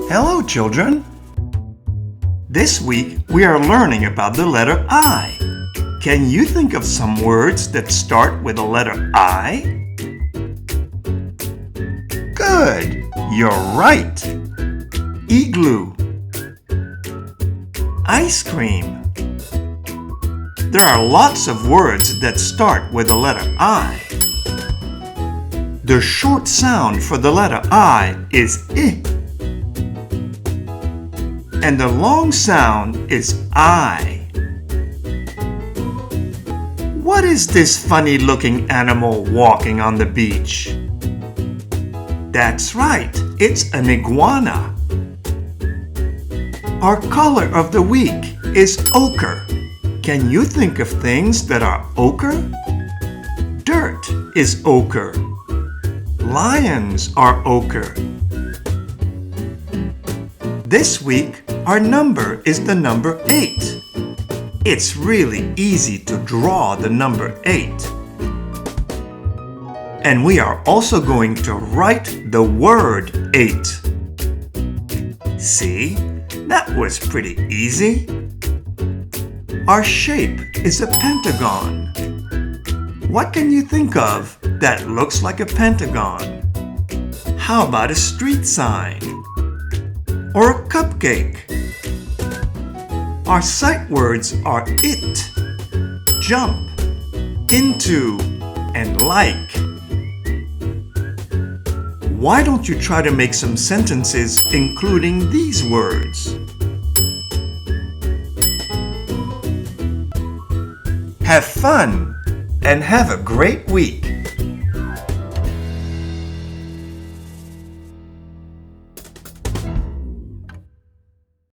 Hello, children. This week we are learning about the letter I. Can you think of some words that start with the letter I? Good, you're right. Igloo, ice cream. There are lots of words that start with the letter I. The short sound for the letter I is I. And the long sound is I. What is this funny-looking animal walking on the beach? That's right, it's an iguana. Our color of the week is ochre. Can you think of things that are ochre? Dirt is ochre. Lions are ochre. This week, our number is the number 8. It's really easy to draw the number 8. And we are also going to write the word 8. See? That was pretty easy. Our shape is a pentagon. What can you think of that looks like a pentagon? How about a street sign? Or a cupcake? Our sight words are it, jump, into, and like. Why don't you try to make some sentences including these words? Have fun and have a great week.